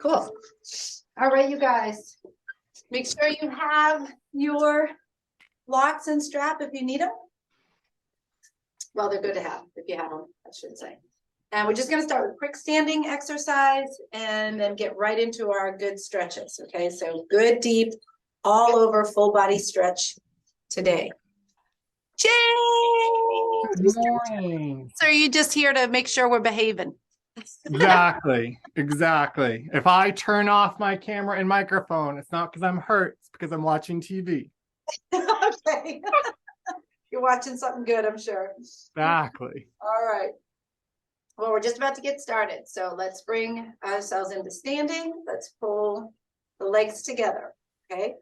Cool. All right, you guys. Make sure you have your locks and strap if you need them. Well, they're good to have if you have them, I should say. And we're just going to start with quick standing exercise and then get right into our good stretches. Okay, so good, deep, all over full body stretch today. James! Good morning. So are you just here to make sure we're behaving? Exactly. Exactly. If I turn off my camera and microphone, it's not because I'm hurt, it's because I'm watching TV. Okay. You're watching something good, I'm sure. Exactly. All right. Well, we're just about to get started. So let's bring ourselves into standing. Let's pull the legs together. Okay.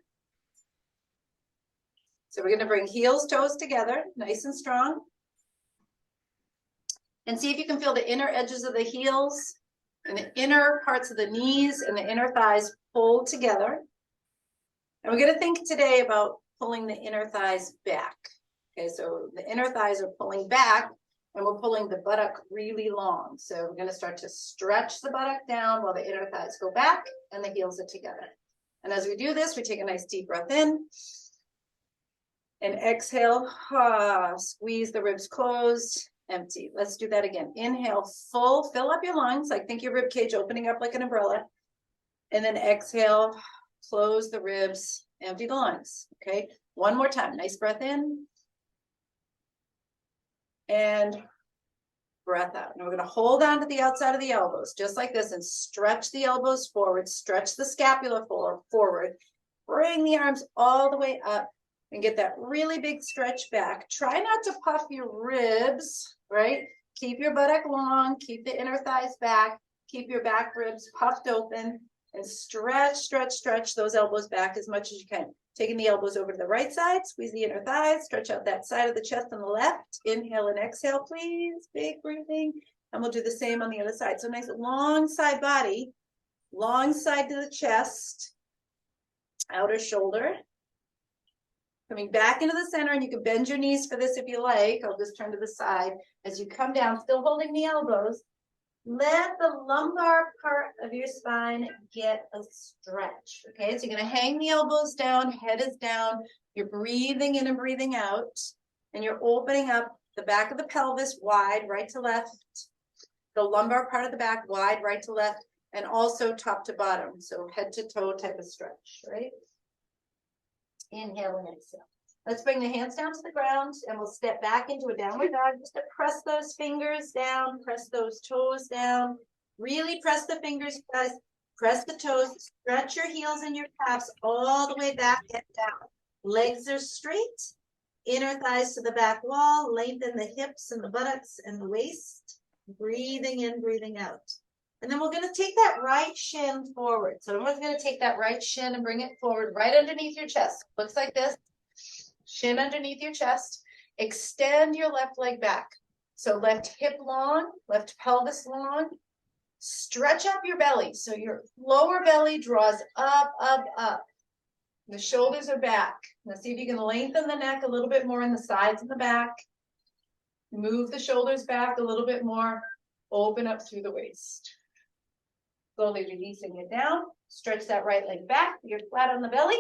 So we're going to bring heels, toes together, nice and strong. And see if you can feel the inner edges of the heels and the inner parts of the knees and the inner thighs pulled together. And we're going to think today about pulling the inner thighs back. Okay, so the inner thighs are pulling back and we're pulling the buttock really long. So we're going to start to stretch the buttock down while the inner thighs go back and the heels are together. And as we do this, we take a nice deep breath in and exhale, squeeze the ribs closed. Empty. Let's do that again. Inhale, full, fill up your lungs. Like think your rib cage opening up like an umbrella. And then exhale, close the ribs, empty the lungs. Okay. One more time. Nice breath in. And breath out. Now we're going to hold on to the outside of the elbows, just like this, and stretch the elbows forward, stretch the scapula forward, bring the arms all the way up. And get that really big stretch back. Try not to puff your ribs, right? Keep your buttock long, keep the inner thighs back, keep your back ribs puffed open, and stretch, stretch, stretch those elbows back as much as you can. Taking the elbows over to the right side, squeeze the inner thighs, stretch out that side of the chest on the left. Inhale and exhale, please. Big breathing. And we'll do the same on the other side. So nice long side body, long side to the chest, outer shoulder. Coming back into the center, and you can bend your knees for this if you like. I'll just turn to the side. As you come down, still holding the elbows, let the lumbar part of your spine get a stretch. Okay, so you're going to hang the elbows down, head is down. You're breathing in and breathing out, and you're opening up the back of the pelvis wide, right to left. The lumbar part of the back wide, right to left, and also top to bottom. So head to toe type of stretch, right? Inhale and exhale. Let's bring the hands down to the ground and we'll step back into a downward dog. Just to press those fingers down, press those toes down. Really press the fingers, guys. Press the toes. Stretch your heels and your calves all the way back and down. Legs are straight. Inner thighs to the back wall. Lengthen the hips and the buttocks and the waist. Breathing in, breathing out. And then we're going to take that right shin forward. So everyone's going to take that right shin and bring it forward right underneath your chest. Looks like this. Shin underneath your chest. Extend your left leg back. So left hip long, left pelvis long. Stretch up your belly. So your lower belly draws up, up, up. The shoulders are back. Now see if you can lengthen the neck a little bit more in the sides and the back. Move the shoulders back a little bit more. Open up through the waist. Slowly releasing it down. Stretch that right leg back. You're flat on the belly.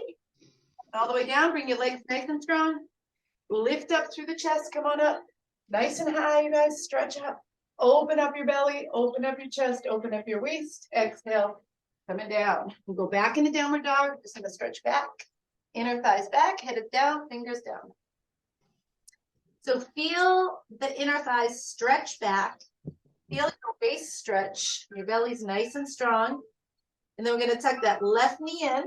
All the way down. Bring your legs nice and strong. Lift up through the chest. Come on up. Nice and high, you guys. Stretch up. Open up your belly. Open up your chest. Open up your waist. Exhale. Coming down. We'll go back into downward dog. Just going to stretch back. Inner thighs back. Head is down. Fingers down. So feel the inner thighs stretch back. Feel your waist stretch. Your belly's nice and strong. And then we're going to tuck that left knee in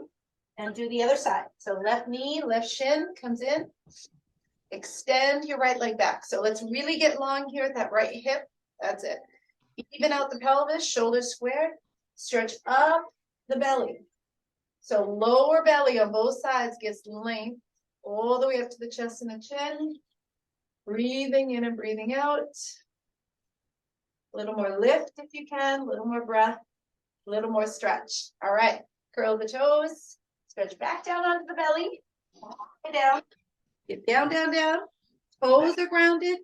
and do the other side. So left knee, left shin comes in. Extend your right leg back. So let's really get long here at that right hip. That's it. Even out the pelvis, shoulders squared. Stretch up the belly. So lower belly on both sides gives length all the way up to the chest and the chin. Breathing in and breathing out. A little more lift if you can, a little more breath, a little more stretch. All right, curl the toes, stretch back down onto the belly, all the way down, get down, down, down. Toes are grounded,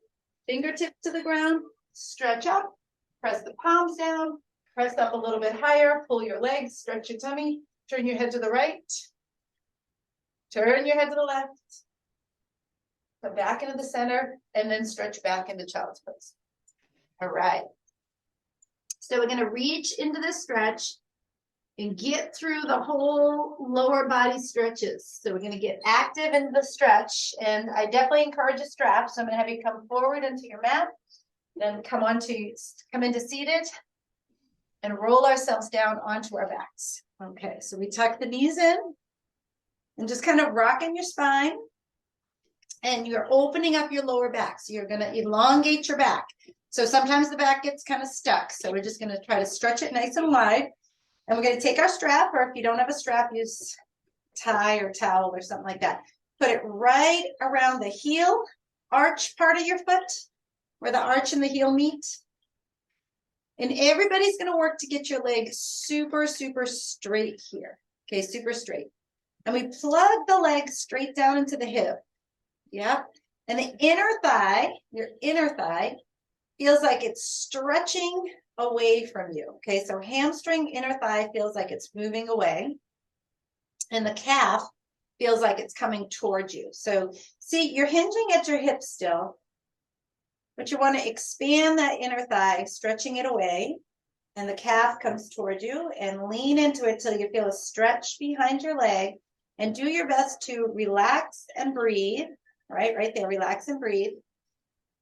fingertips to the ground, stretch up, press the palms down, Press up a little bit higher, pull your legs, stretch your tummy, turn your head to the right. Turn your head to the left. Come back into the center and then stretch back into child's pose. All right. So we're gonna reach into this stretch and get through the whole lower body stretches. So we're gonna get active in the stretch, and I definitely encourage a strap. So I'm gonna have you come forward into your mat, then come into seated, and roll ourselves down onto our backs. Okay, so we tuck the knees in and just kind of rocking your spine, and you're opening up your lower back. So you're gonna elongate your back. So sometimes the back gets kind of stuck. So we're just gonna try to stretch it nice and wide. And we're gonna take our strap, or if you don't have a strap, use tie or towel or something like that. Put it right around the heel arch part of your foot, where the arch and the heel meet. And everybody's gonna work to get your leg super, super straight here. Okay, super straight. And we plug the leg straight down into the hip. Yep. And the inner thigh, your inner thigh, feels like it's stretching away from you. Okay, so hamstring, inner thigh feels like it's moving away. And the calf feels like it's coming towards you. So see, you're hinging at your hip still, but you want to expand that inner thigh, stretching it away. And the calf comes towards you, and lean into it till you feel a stretch behind your leg. And do your best to relax and breathe. Right there, relax and breathe.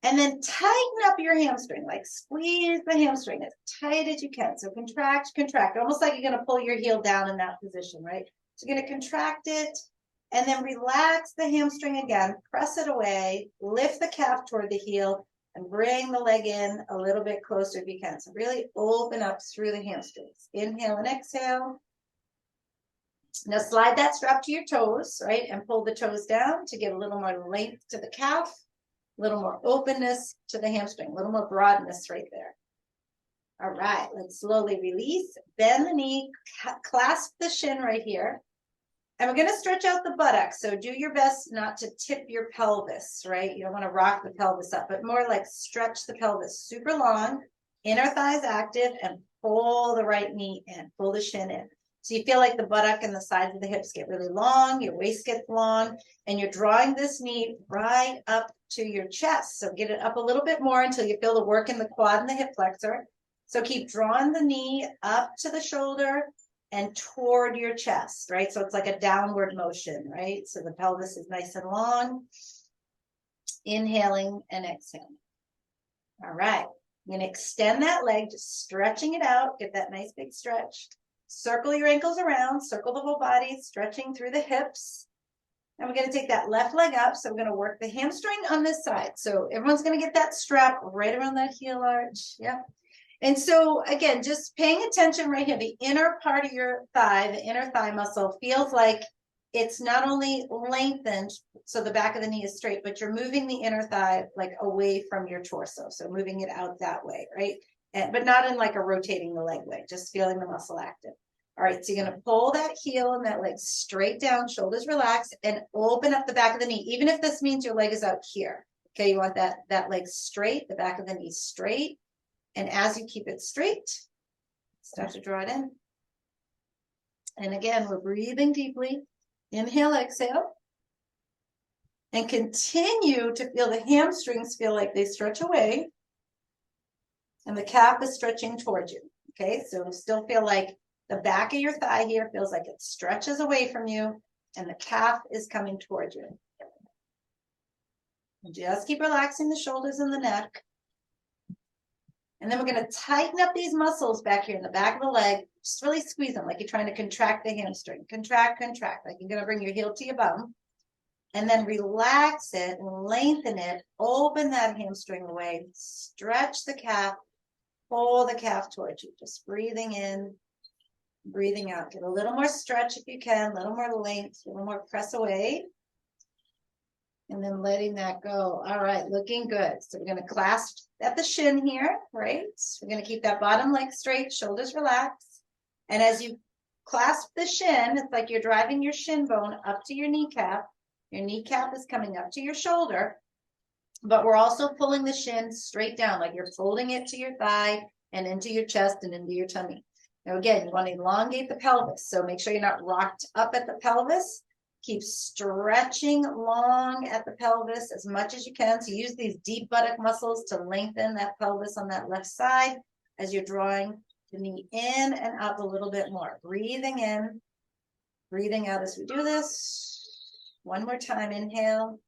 And then tighten up your hamstring, like squeeze the hamstring as tight as you can. So contract, almost like you're gonna pull your heel down in that position, right? So you're gonna contract it and then relax the hamstring again, press it away, lift the calf toward the heel and bring the leg in a little bit closer if you can. So really open up through the hamstrings. Inhale and exhale. Now slide that strap to your toes, right? And pull the toes down to get a little more length to the calf. A little more openness to the hamstring, a little more broadness right there. All right, let's slowly release, bend the knee, clasp the shin right here. And we're gonna stretch out the buttocks. So do your best not to tip your pelvis, right? You don't wanna rock the pelvis up, but more like stretch the pelvis super long, inner thighs active, and pull the right knee in, pull the shin in. So you feel like the buttock and the sides of the hips get really long, your waist gets long, and you're drawing this knee right up to your chest. So get it up a little bit more until you feel the work in the quad and the hip flexor. So keep drawing the knee up to the shoulder and toward your chest, right? So it's like a downward motion, right? So the pelvis is nice and long. Inhaling and exhaling. All right, I'm gonna extend that leg, just stretching it out, get that nice big stretch. Circle your ankles around, circle the whole body, stretching through the hips. And we're gonna take that left leg up. So we're gonna work the hamstring on this side. So everyone's gonna get that strap right around that heel arch. Yep. And so again, just paying attention right here, the inner part of your thigh, the inner thigh muscle feels like it's not only lengthened, so the back of the knee is straight, but you're moving the inner thigh like away from your torso. So moving it out that way, right? But not in like a rotating the leg way, just feeling the muscle active. All right, so you're gonna pull that heel and that leg straight down, shoulders relaxed, and open up the back of the knee, even if this means your leg is out here. Okay, you want that leg straight, the back of the knee straight. And as you keep it straight, start to draw it in. And again, we're breathing deeply. Inhale, exhale. And continue to feel the hamstrings feel like they stretch away. And the calf is stretching towards you. Okay, so still feel like the back of your thigh here feels like it stretches away from you and the calf is coming towards you. And just keep relaxing the shoulders and the neck. And then we're going to tighten up these muscles back here in the back of the leg. Just really squeeze them like you're trying to contract the hamstring. Contract, like you're going to bring your heel to your bum. And then relax it and lengthen it. Open that hamstring away. Stretch the calf. Pull the calf towards you. Just breathing in, breathing out. Get a little more stretch if you can. A little more length. A little more press away. And then letting that go. All right, looking good. So we're going to clasp at the shin here, right? We're going to keep that bottom leg straight, shoulders relaxed. And as you clasp the shin, it's like you're driving your shin bone up to your kneecap. Your kneecap is coming up to your shoulder, but we're also pulling the shin straight down, like you're folding it to your thigh and into your chest and into your tummy. Now, again, you want to elongate the pelvis. So make sure you're not rocked up at the pelvis. Keep stretching long at the pelvis as much as you can. So use these deep buttock muscles to lengthen that pelvis on that left side as you're drawing the knee in and up a little bit more. Breathing in, breathing out as we do this. One more time, inhale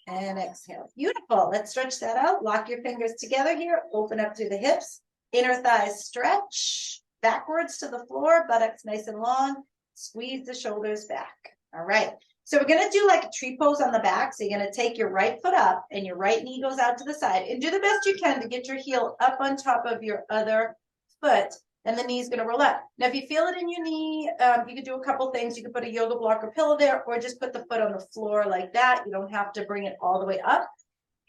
and exhale. Beautiful. Let's stretch that out. Lock your fingers together here. Open up through the hips. Inner thighs stretch backwards to the floor, buttocks nice and long. Squeeze the shoulders back. All right. So we're going to do like a tree pose on the back. So you're going to take your right foot up and your right knee goes out to the side, and do the best you can to get your heel up on top of your other foot, and the knee's going to roll up. Now, if you feel it in your knee, you could do a couple things. You could put a yoga block or pillow there, or just put the foot on the floor like that. You don't have to bring it all the way up.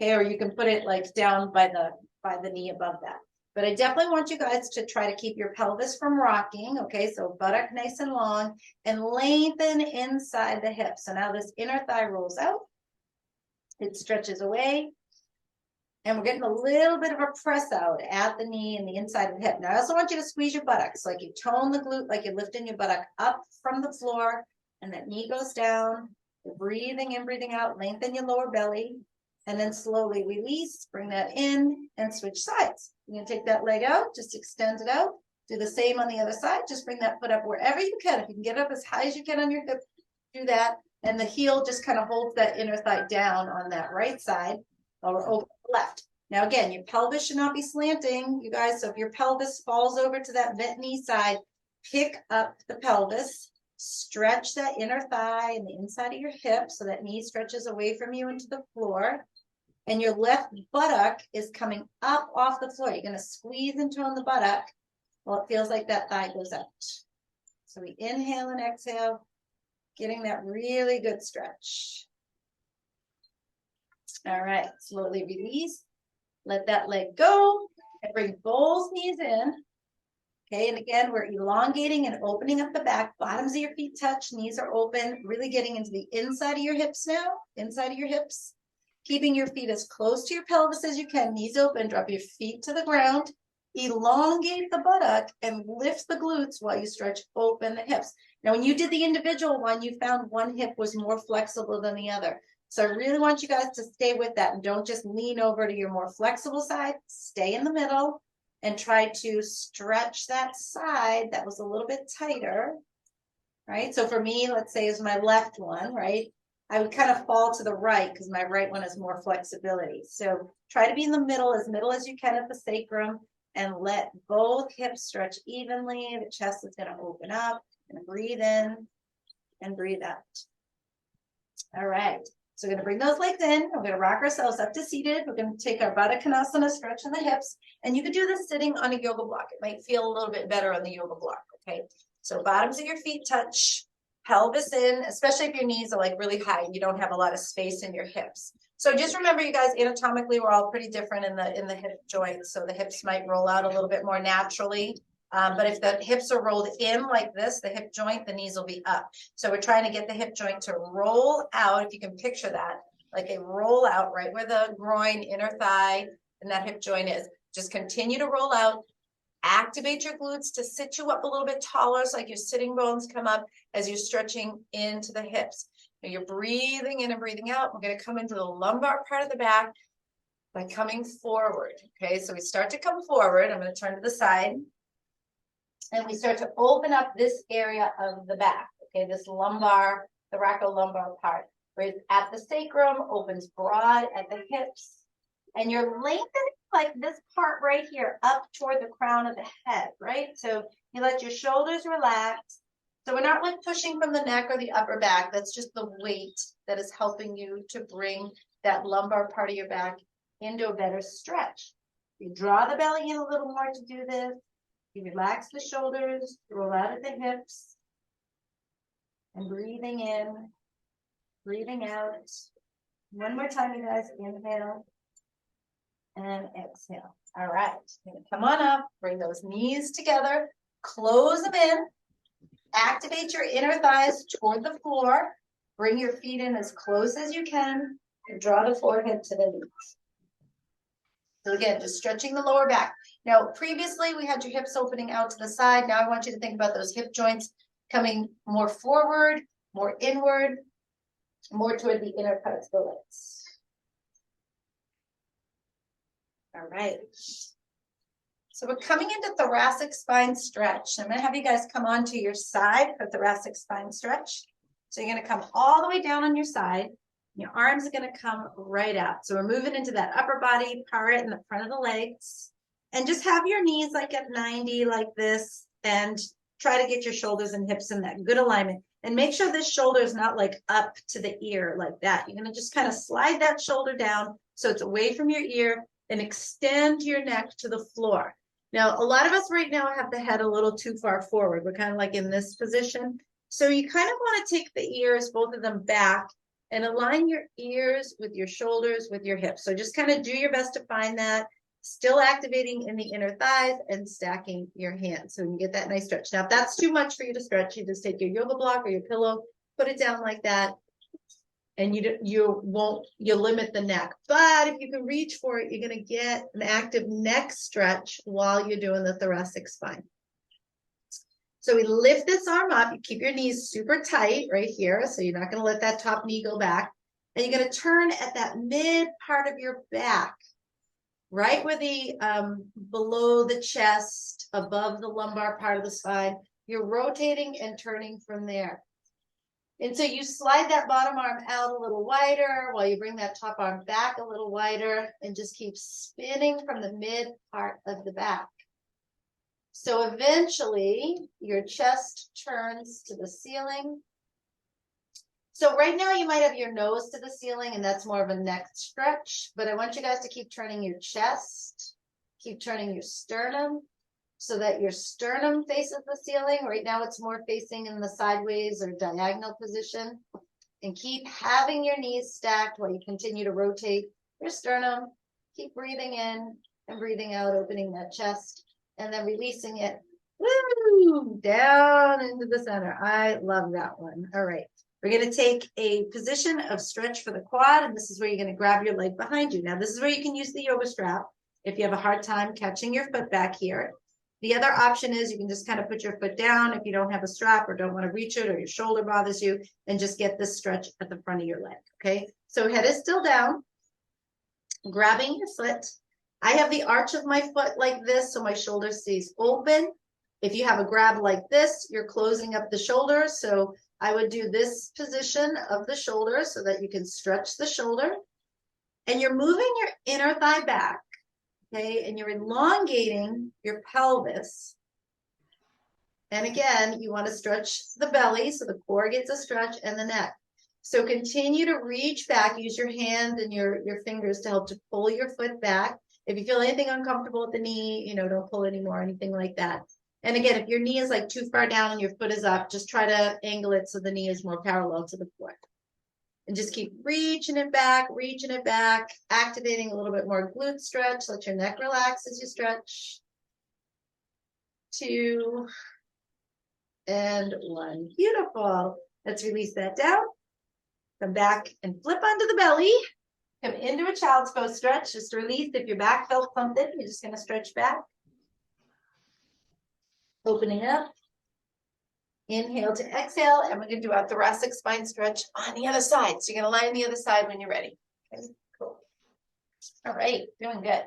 Okay, or you can put it like down by the knee above that. But I definitely want you guys to try to keep your pelvis from rocking. Okay, so buttock nice and long, and lengthen inside the hip. So now this inner thigh rolls out. It stretches away. And we're getting a little bit of a press out at the knee and the inside of the hip. Now, I also want you to squeeze your buttocks, like you tone the glute, like you're lifting your buttock up from the floor, and that knee goes down. You're breathing in, breathing out, lengthen your lower belly, and then slowly release, bring that in, and switch sides. You're going to take that leg out, just extend it out. Do the same on the other side. Just bring that foot up wherever you can. If you can get up as high as you can on your hip, do that. And the heel just kind of holds that inner thigh down on that right side while we're open the left. Now, again, your pelvis should not be slanting, you guys. So if your pelvis falls over to that bent knee side, pick up the pelvis, stretch that inner thigh and the inside of your hip so that knee stretches away from you into the floor. And your left buttock is coming up off the floor. You're going to squeeze and tone the buttock while it feels like that thigh goes out. So we inhale and exhale, getting that really good stretch. All right, slowly release. Let that leg go and bring both knees in. Okay, and again, we're elongating and opening up the back. Bottoms of your feet touch, knees are open, really getting into the inside of your hips now, inside of your hips. Keeping your feet as close to your pelvis as you can, knees open, drop your feet to the ground, elongate the buttock and lift the glutes while you stretch open the hips. Now, when you did the individual one, you found one hip was more flexible than the other. So I really want you guys to stay with that and don't just lean over to your more flexible side. Stay in the middle and try to stretch that side that was a little bit tighter, right? So for me, let's say is my left one, right? I would kind of fall to the right because my right one has more flexibility. So try to be in the middle as you can at the sacrum and let both hips stretch evenly. The chest is going to open up and breathe in and breathe out. All right. So we're going to bring those legs in. We're going to rock ourselves up to seated. We're going to take our Baddha Konasana, stretch in the hips. And you could do this sitting on a yoga block. It might feel a little bit better on the yoga block, okay? So bottoms of your feet touch, pelvis in, especially if your knees are like really high and you don't have a lot of space in your hips. So just remember, you guys, anatomically, we're all pretty different in the hip joints. So the hips might roll out a little bit more naturally. But if the hips are rolled in like this, the hip joint, the knees will be up. So we're trying to get the hip joint to roll out, if you can picture that, like a roll out right where the groin, inner thigh, and that hip joint is. Just continue to roll out. Activate your glutes to sit you up a little bit taller, so like your sitting bones come up as you're stretching into the hips. Now you're breathing in and breathing out. We're going to come into the lumbar part of the back by coming forward. Okay, so we start to come forward. I'm going to turn to the side. And we start to open up this area of the back, okay, this lumbar, thoracolumbar part, where it's at the sacrum, opens broad at the hips, and you're lengthening like this part right here up toward the crown of the head, right? So you let your shoulders relax. So we're not like pushing from the neck or the upper back. That's just the weight that is helping you to bring that lumbar part of your back into a better stretch. You draw the belly in a little more to do this. You relax the shoulders, roll out at the hips, and breathing in, breathing out. One more time, you guys. Inhale and exhale. All right. Come on up. Bring those knees together. Close them in. Activate your inner thighs toward the floor. Bring your feet in as close as you can. And draw the forehead to the knees. So again, just stretching the lower back. Now, previously we had your hips opening out to the side. Now I want you to think about those hip joints coming more forward, more inward, more toward the inner parts of the legs. All right. So we're coming into thoracic spine stretch. I'm going to have you guys come onto your side for thoracic spine stretch. So you're going to come all the way down on your side. Your arms are going to come right out. So we're moving into that upper body part in the front of the legs. And just have your knees like at 90 like this. And try to get your shoulders and hips in that good alignment. And make sure this shoulder is not like up to the ear like that. You're going to just kind of slide that shoulder down so it's away from your ear and extend your neck to the floor. Now, a lot of us right now have the head a little too far forward. We're kind of like in this position. So you kind of want to take the ears, both of them back, and align your ears with your shoulders, with your hips. So just kind of do your best to find that. Still activating in the inner thighs and stacking your hands so you can get that nice stretch. Now, if that's too much for you to stretch, you just take your yoga block or your pillow, put it down like that, and you limit the neck. But if you can reach for it, you're going to get an active neck stretch while you're doing the thoracic spine. So we lift this arm up. You keep your knees super tight right here, so you're not going to let that top knee go back. And you're going to turn at that mid part of your back, right where the below the chest, above the lumbar part of the spine. You're rotating and turning from there. And so you slide that bottom arm out a little wider while you bring that top arm back a little wider and just keep spinning from the mid part of the back. So eventually your chest turns to the ceiling. So right now you might have your nose to the ceiling and that's more of a neck stretch, but I want you guys to keep turning your chest, keep turning your sternum so that your sternum faces the ceiling. Right now it's more facing in the sideways or diagonal position, and keep having your knees stacked while you continue to rotate your sternum. Keep breathing in and breathing out, opening that chest and then releasing it. Woo! Down into the center. I love that one. All right. We're going to take a position of stretch for the quad, and this is where you're going to grab your leg behind you. Now, this is where you can use the yoga strap if you have a hard time catching your foot back here. The other option is you can just kind of put your foot down if you don't have a strap or don't want to reach it or your shoulder bothers you, and just get this stretch at the front of your leg, okay? So head is still down, grabbing your foot. I have the arch of my foot like this, so my shoulder stays open. If you have a grab like this, you're closing up the shoulder, so I would do this position of the shoulder so that you can stretch the shoulder. And you're moving your inner thigh back, okay? And you're elongating your pelvis. And again, you want to stretch the belly so the core gets a stretch and the neck. So continue to reach back. Use your hand and your fingers to help to pull your foot back. If you feel anything uncomfortable at the knee, don't pull anymore, anything like that. And again, if your knee is like too far down and your foot is up, just try to angle it so the knee is more parallel to the foot. And just keep reaching it back, activating a little bit more glute stretch. Let your neck relax as you stretch. 2 and 1. Beautiful. Let's release that down. Come back and flip onto the belly. Come into a child's pose stretch. Just release. If your back felt something, you're just going to stretch back. Opening up. Inhale to exhale, and we're going to do our thoracic spine stretch on the other side. So you're going to lie on the other side when you're ready. Okay, cool. All right, doing good.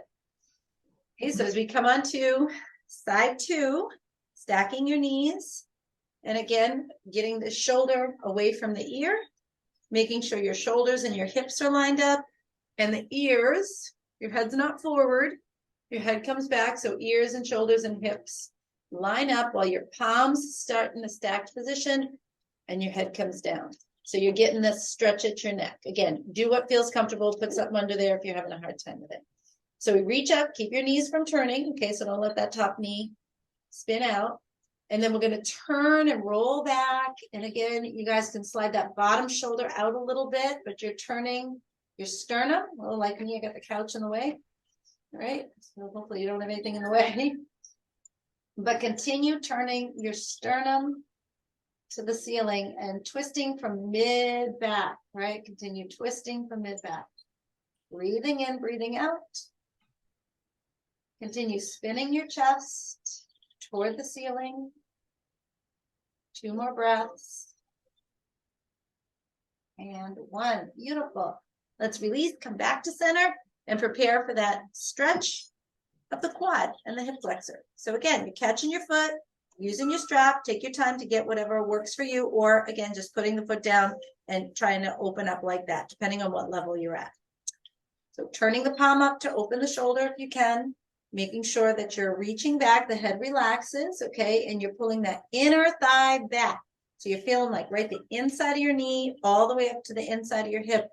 Okay, so as we come on to side 2, stacking your knees, and again, getting the shoulder away from the ear, making sure your shoulders and your hips are lined up, and the ears, your head's not forward, your head comes back, so ears and shoulders and hips line up while your palms start in a stacked position and your head comes down. So you're getting this stretch at your neck. Again, do what feels comfortable. Put something under there if you're having a hard time with it. So we reach up, keep your knees from turning. Okay, so don't let that top knee spin out. And then we're going to turn and roll back. And again, you guys can slide that bottom shoulder out a little bit, but you're turning your sternum. Well, like me, I got the couch in the way. All right, so hopefully you don't have anything in the way. But continue turning your sternum to the ceiling and twisting from mid back, right? Continue twisting from mid back. Breathing in, breathing out. Continue spinning your chest toward the ceiling. 2 more breaths. And 1. Beautiful. Let's release, come back to center, and prepare for that stretch of the quad and the hip flexor. So again, you're catching your foot, using your strap, take your time to get whatever works for you, or again, just putting the foot down and trying to open up like that, depending on what level you're at. So turning the palm up to open the shoulder if you can, making sure that you're reaching back, the head relaxes, okay, and you're pulling that inner thigh back. So you're feeling like right the inside of your knee, all the way up to the inside of your hip.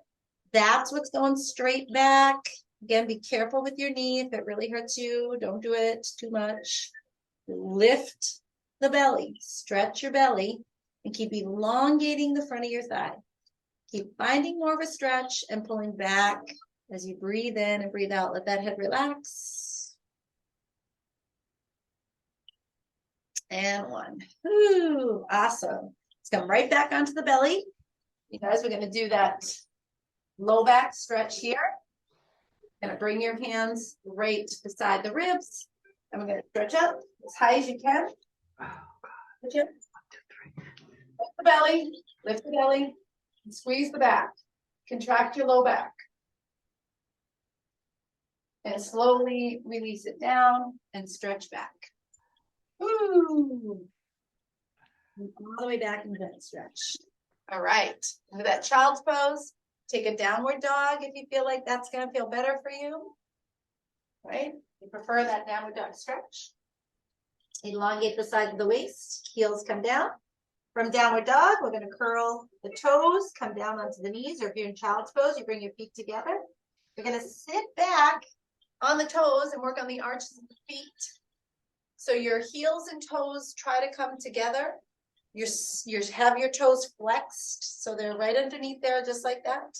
That's what's going straight back. Again, be careful with your knee. If it really hurts you, don't do it too much. Lift the belly, stretch your belly, and keep elongating the front of your thigh. Keep finding more of a stretch and pulling back as you breathe in and breathe out. Let that head relax. And 1. Ooh, awesome. Let's come right back onto the belly. You guys, we're going to do that low back stretch here. Going to bring your hands right beside the ribs. And we're going to stretch up as high as you can. Lift the belly, and squeeze the back. Contract your low back. And slowly release it down and stretch back. Woo! All the way back into that stretch. All right. Into that child's pose. Take a downward dog if you feel like that's going to feel better for you. Right? You prefer that downward dog stretch. Elongate the side of the waist. Heels come down. From downward dog, we're going to curl the toes, come down onto the knees, or if you're in child's pose, you bring your feet together. You're going to sit back on the toes and work on the arches of the feet. So your heels and toes try to come together. You have your toes flexed, so they're right underneath there, just like that.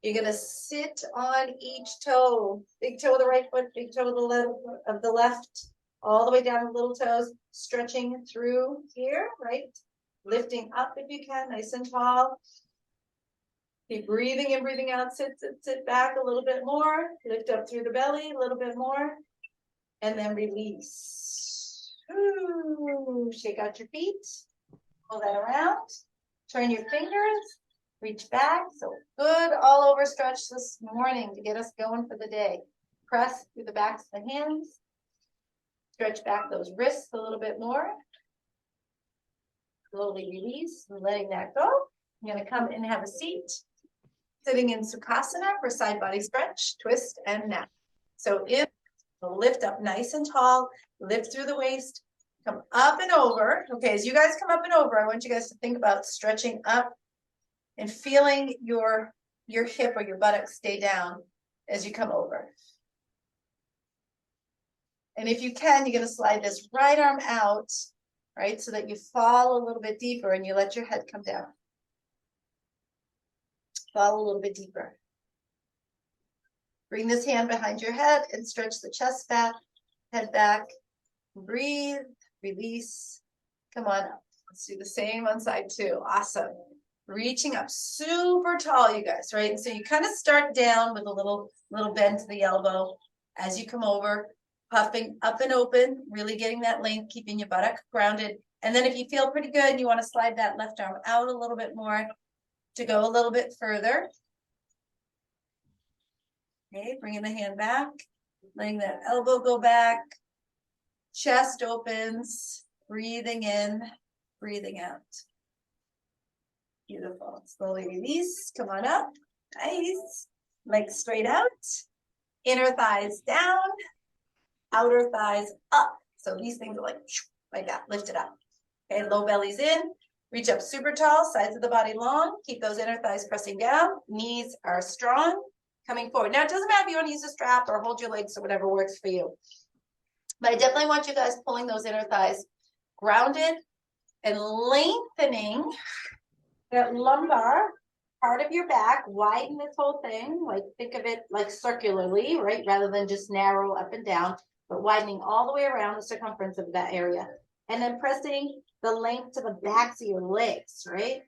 You're going to sit on each toe. Big toe of the right foot, big toe of the left, all the way down the little toes, stretching through here, right? Lifting up if you can, nice and tall. Keep breathing in, breathing out. Sit back a little bit more. Lift up through the belly a little bit more. And then release. Ooh, shake out your feet. Pull that around. Turn your fingers. Reach back. So good all over stretch this morning to get us going for the day. Press through the backs of the hands. Stretch back those wrists a little bit more. Slowly release and letting that go. I'm going to come and have a seat. Sitting in Sukhasana for side body stretch, twist, and nap. So lift up nice and tall, lift through the waist, come up and over. Okay, as you guys come up and over, I want you guys to think about stretching up and feeling your hip or your buttocks stay down as you come over. And if you can, you're going to slide this right arm out, right, so that you fall a little bit deeper and you let your head come down. Fall a little bit deeper. Bring this hand behind your head and stretch the chest back, head back. Breathe, release. Come on up. Let's do the same on side 2. Awesome. Reaching up super tall, you guys, right? And so you kind of start down with a little bend to the elbow as you come over, puffing up and open, really getting that length, keeping your buttock grounded. And then if you feel pretty good and you want to slide that left arm out a little bit more to go a little bit further. Okay, bringing the hand back, letting that elbow go back, chest opens, breathing in, breathing out. Beautiful. Slowly release, come on up. Nice. Legs straight out, inner thighs down, outer thighs up. So these things are like that, lift it up. Okay, low belly's in, reach up super tall, sides of the body long, keep those inner thighs pressing down, knees are strong, coming forward. Now, it doesn't matter if you want to use a strap or hold your legs or whatever works for you. But I definitely want you guys pulling those inner thighs grounded and lengthening that lumbar part of your back. Widen this whole thing, like think of it like circularly, right? Rather than just narrow up and down, but widening all the way around the circumference of that area. And then pressing the length to the backs of your legs, right?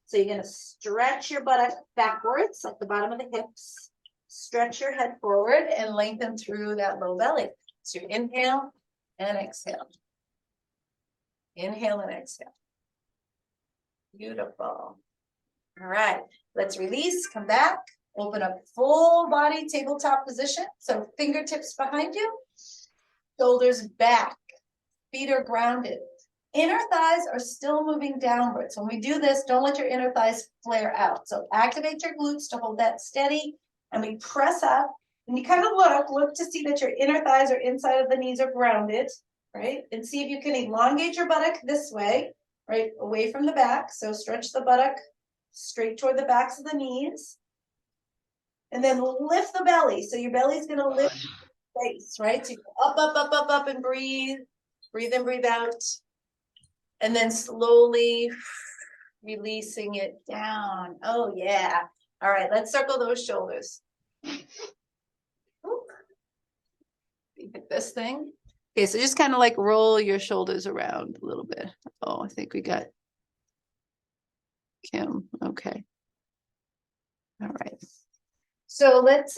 So you're going to stretch your butt backwards, like the bottom of the hips. Stretch your head forward and lengthen through that low belly. So inhale and exhale. Inhale and exhale. Beautiful. All right, let's release, come back, open up full body tabletop position. So fingertips behind you, shoulders back, feet are grounded. Inner thighs are still moving downwards. When we do this, don't let your inner thighs flare out. So activate your glutes to hold that steady, and we press up, and you kind of look to see that your inner thighs are inside of the knees are grounded, right? And see if you can elongate your buttock this way, right? Away from the back. So stretch the buttock straight toward the backs of the knees. And then lift the belly. So your belly's going to lift the face, right? So you go up, and breathe. Breathe in, breathe out. And then slowly releasing it down. Oh, yeah. All right, let's circle those shoulders. Oop. You hit this thing. Okay, so just kind of like roll your shoulders around a little bit. Oh, I think we got Kim. Okay. All right. So let's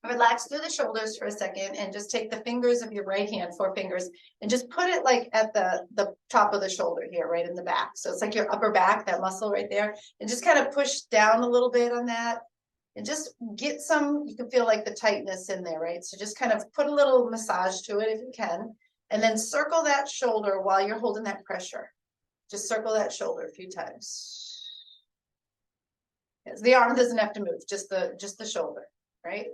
relax through the shoulders for a second and just take the fingers of your right hand, 4 fingers, and just put it like at the top of the shoulder here, right in the back. So it's like your upper back, that muscle right there, and just kind of push down a little bit on that and just get some, you can feel like the tightness in there, right? So just kind of put a little massage to it if you can, and then circle that shoulder while you're holding that pressure. Just circle that shoulder a few times. Yes, the arm doesn't have to move, just the shoulder, right?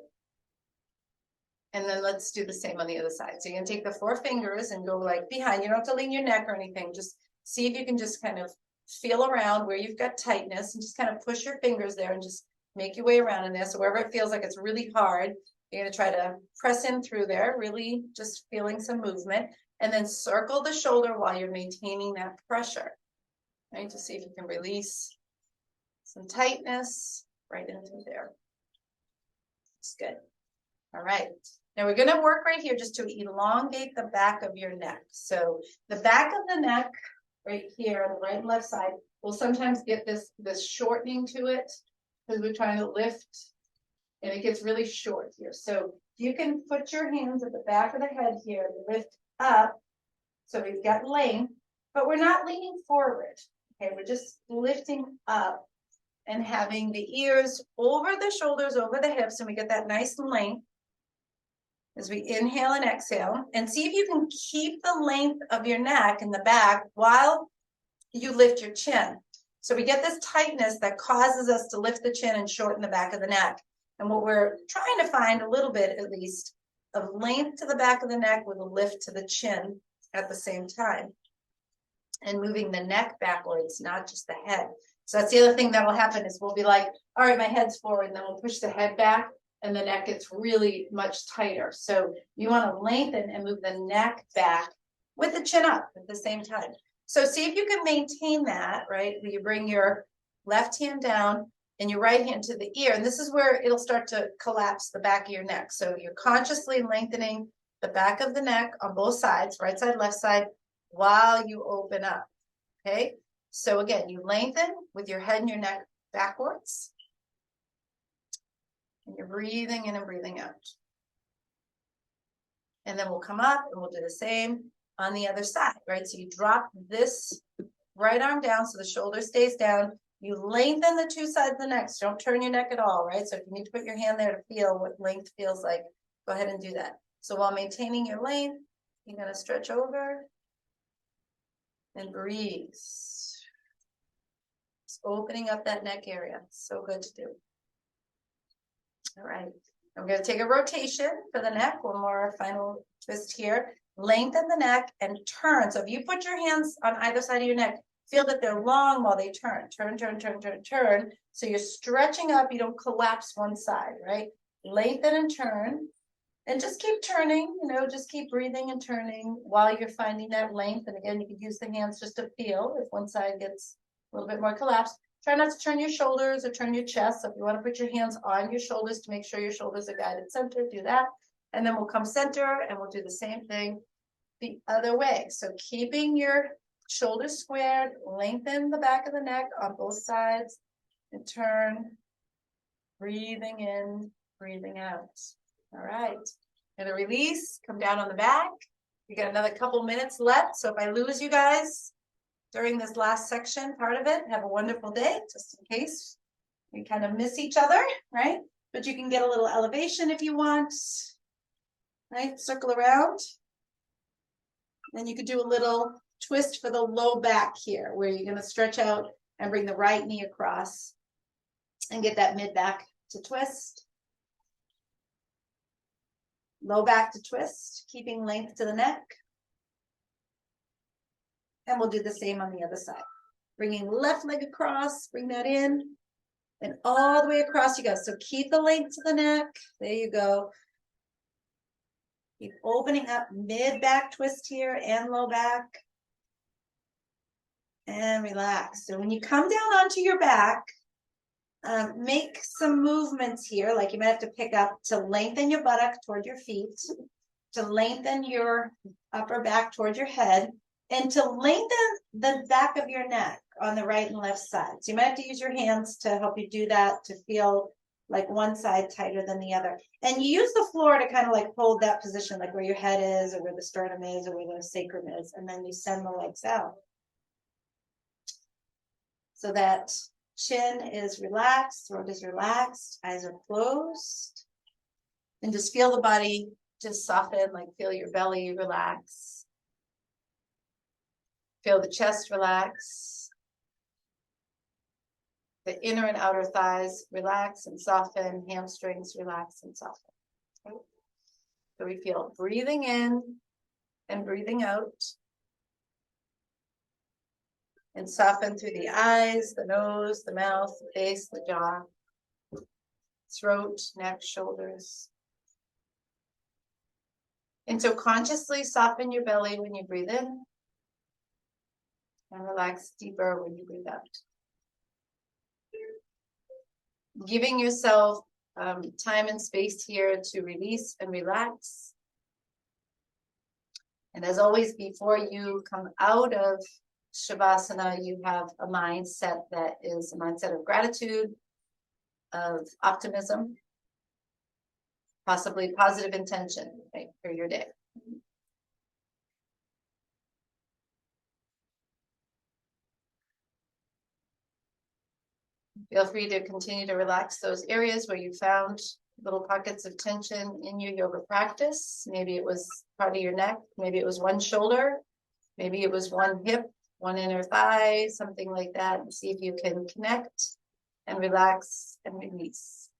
And then let's do the same on the other side. So you're gonna take the 4 fingers and go like behind. You don't have to lean your neck or anything. Just see if you can just kind of feel around where you've got tightness and just kind of push your fingers there and just make your way around in there. So wherever it feels like it's really hard, you're gonna try to press in through there, really just feeling some movement, and then circle the shoulder while you're maintaining that pressure, right? To see if you can release some tightness right into there. It's good. All right. Now we're going to work right here just to elongate the back of your neck. So the back of the neck right here on the right and left side will sometimes get this shortening to it because we're trying to lift and it gets really short here. So you can put your hands at the back of the head here and lift up. So we've got length, but we're not leaning forward. Okay, we're just lifting up and having the ears over the shoulders, over the hips, and we get that nice length as we inhale and exhale. And see if you can keep the length of your neck in the back while you lift your chin. So we get this tightness that causes us to lift the chin and shorten the back of the neck. And what we're trying to find a little bit, at least, of length to the back of the neck with a lift to the chin at the same time. And moving the neck backwards, not just the head. So that's the other thing that'll happen is we'll be like, all right, my head's forward, and then we'll push the head back and the neck gets really much tighter. So you want to lengthen and move the neck back with the chin up at the same time. So see if you can maintain that, right? Where you bring your left hand down and your right hand to the ear. And this is where it'll start to collapse the back of your neck. So you're consciously lengthening the back of the neck on both sides, right side, left side, while you open up, okay? So again, you lengthen with your head and your neck backwards. And you're breathing in and breathing out. And then we'll come up and we'll do the same on the other side, right? So you drop this right arm down so the shoulder stays down. You lengthen the 2 sides of the neck. So don't turn your neck at all, right? So if you need to put your hand there to feel what length feels like, go ahead and do that. So while maintaining your length, you're going to stretch over and breathe. Just opening up that neck area. So good to do. All right. I'm going to take a rotation for the neck. One more final twist here. Lengthen the neck and turn. So if you put your hands on either side of your neck, feel that they're long while they turn. Turn, turn, turn, turn, turn. So you're stretching up. You don't collapse one side, right? Lengthen and turn. And just keep turning, you know, just keep breathing and turning while you're finding that length. And again, you can use the hands just to feel if one side gets a little bit more collapsed. Try not to turn your shoulders or turn your chest. So if you want to put your hands on your shoulders to make sure your shoulders are guided center, do that. And then we'll come center and we'll do the same thing the other way. So keeping your shoulders squared, lengthen the back of the neck on both sides and turn, breathing in, breathing out. All right. And a release, come down on the back. You got another couple minutes left. So if I lose you guys during this last section, part of it, have a wonderful day, just in case we kind of miss each other, right? But you can get a little elevation if you want, right? Circle around. Then you could do a little twist for the low back here, where you're gonna stretch out and bring the right knee across and get that mid back to twist. Low back to twist, keeping length to the neck. And we'll do the same on the other side. Bringing left leg across, bring that in, and all the way across you go. So keep the length to the neck. There you go. Keep opening up, mid back twist here and low back. And relax. So when you come down onto your back, make some movements here, like you might have to pick up to lengthen your buttock toward your feet, to lengthen your upper back toward your head, and to lengthen the back of your neck on the right and left side. So you might have to use your hands to help you do that, to feel like one side tighter than the other. And you use the floor to kind of like hold that position, like where your head is, or where the sternum is, or where the sacrum is, and then you send the legs out. So that chin is relaxed, throat is relaxed, eyes are closed. And just feel the body just soften, like feel your belly relax. Feel the chest relax. The inner and outer thighs relax and soften, hamstrings relax and soften. Okay. So we feel breathing in and breathing out. And soften through the eyes, the nose, the mouth, the face, the jaw, throat, neck, shoulders. And so consciously soften your belly when you breathe in. And relax deeper when you breathe out. Giving yourself time and space here to release and relax. And as always, before you come out of Shavasana, you have a mindset that is a mindset of gratitude, of optimism, possibly positive intention, right, for your day. Feel free to continue to relax those areas where you found little pockets of tension in your yoga practice. Maybe it was part of your neck, maybe it was one shoulder, maybe it was one hip, one inner thigh, something like that, and see if you can connect and relax and release.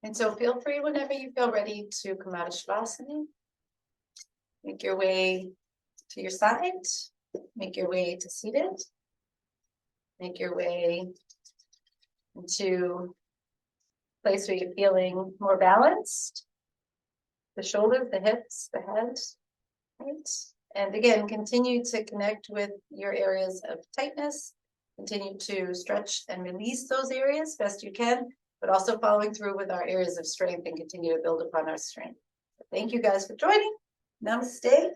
And so feel free whenever you feel ready to come out of Shavasana. Make your way to your side. Make your way to seated. Make your way into a place where you're feeling more balanced. The shoulders, the hips, the head. Right? And again, continue to connect with your areas of tightness. Continue to stretch and release those areas best you can, but also following through with our areas of strength and continue to build upon our strength. Thank you guys for joining. Namaste.